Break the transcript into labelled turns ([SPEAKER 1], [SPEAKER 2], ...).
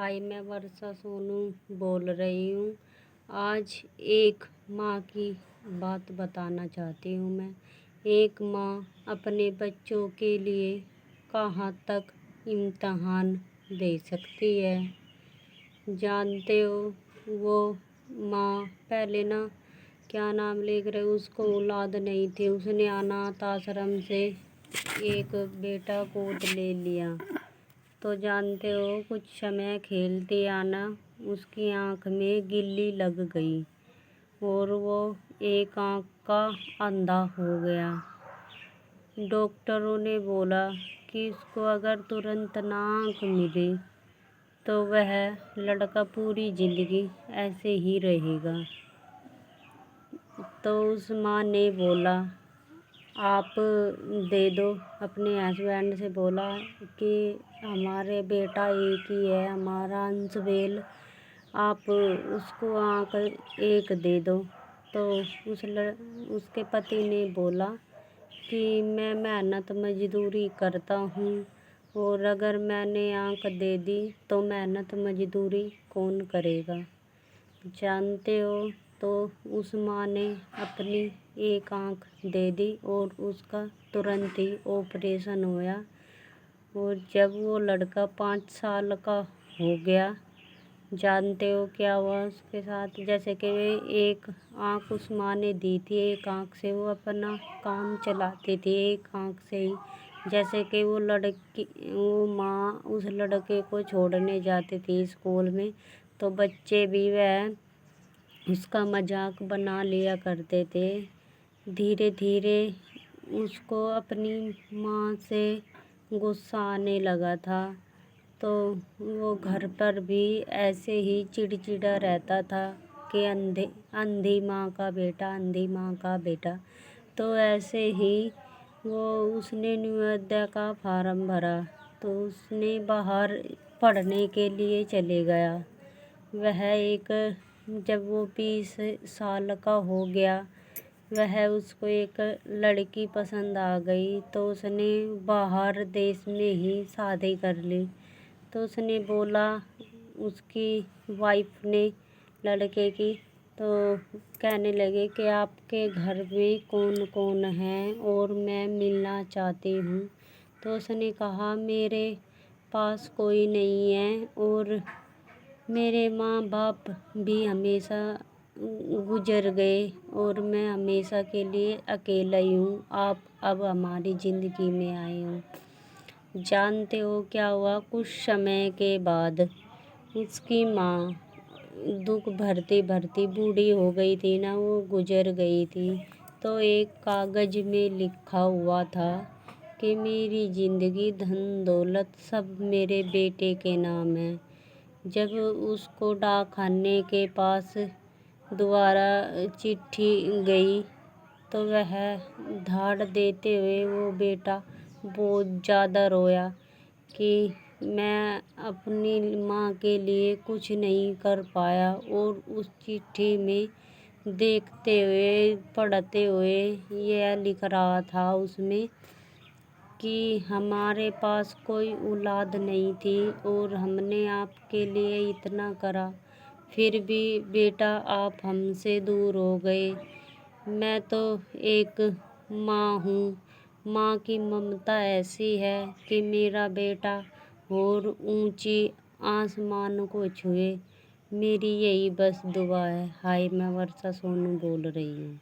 [SPEAKER 1] हाय, मैं वर्षा सोनू बोल रही हूँ। आज एक माँ की बात बताना चाहती हूँ मैं। एक माँ अपने बच्चों के लिए कहाँ तक इम्तहान दे सकती है। जानते हो, वो माँ पहले ना क्या नाम लिख रहे, उसको औलाद नहीं थी। उसने अनाथ आश्रम से एक बेटा गोद ले लिया। तो जानते हो, कुछ समय खेलते आना उसकी आँख में गिल्ली लग गई और वो एक आँख का अंधा हो गया। डॉक्टरों ने बोला कि उसको अगर तुरंत ना आँख मिले तो वह लड़का पूरी ज़िंदगी ऐसे ही रहेगा। तो उस माँ ने बोला, आप दे दो। अपने हस्बैंड से बोला कि हमारे बेटा एक ही है, हमारा अंशबेल, आप उसको आँख एक दे दो। तो उसके पति ने बोला कि मैं मेहनत मजदूरी करता हूँ और अगर मैंने आँख दे दी तो मेहनत मजदूरी कौन करेगा। जानते हो, तो उस माँ ने अपनी एक आँख दे दी और उसका तुरंत ही ऑपरेशन हुआ। और जब वो लड़का 5 साल का हो गया, जानते हो क्या हुआ उसके साथ। जैसे कि एक आँख उस माँ ने दी थी, एक आँख से वो अपना काम चलाती थी, एक आँख से ही। जैसे कि वो माँ उस लड़के को छोड़ने जाती थी स्कूल में, तो बच्चे भी वह उसका मजाक बना लिया करते थे। धीरे धीरे उसको अपनी माँ से गुस्सा आने लगा था, तो वो घर पर भी ऐसे ही चिड़चिड़ा रहता था कि अंधी माँ का बेटा, अंधी माँ का बेटा। तो ऐसे ही उसने नवोदय का फार्म भरा, तो उसने बाहर पढ़ने के लिए चले गया। जब वो 20 साल का हो गया, उसको एक लड़की पसंद आ गई, तो उसने बाहर देश में ही शादी कर ली। तो उसने बोला, उसकी वाइफ ने लड़के की, तो कहने लगे कि आपके घर में कौन कौन है और मैं मिलना चाहती हूँ। तो उसने कहा, मेरे पास कोई नहीं है और मेरे माँ बाप भी हमेशा गुजर गए और मैं हमेशा के लिए अकेला ही हूँ। आप अब हमारी ज़िंदगी में आए हो। जानते हो क्या हुआ। कुछ समय के बाद उसकी माँ दुख भरती भरती बूढ़ी हो गई थी ना, वो गुजर गई थी। तो एक कागज़ में लिखा हुआ था कि मेरी ज़िंदगी धन दौलत सब मेरे बेटे के नाम है। जब उसको डाकखाने के पास दोबारा चिट्ठी गई, तो वह धाड़ देते हुए वो बेटा बहुत ज़्यादा रोया कि मैं अपनी माँ के लिए कुछ नहीं कर पाया। और उस चिट्ठी में देखते हुए पढ़ते हुए यह लिख रहा था उसमें कि हमारे पास कोई औलाद नहीं थी और हमने आपके लिए इतना करा, फिर भी बेटा आप हमसे दूर हो गए। मैं तो एक माँ हूँ, माँ की ममता ऐसी है कि मेरा बेटा और ऊंची आसमान को छुए। मेरी यही बस दुआ है। हाय, मैं वर्षा सोनू बोल रही हूँ।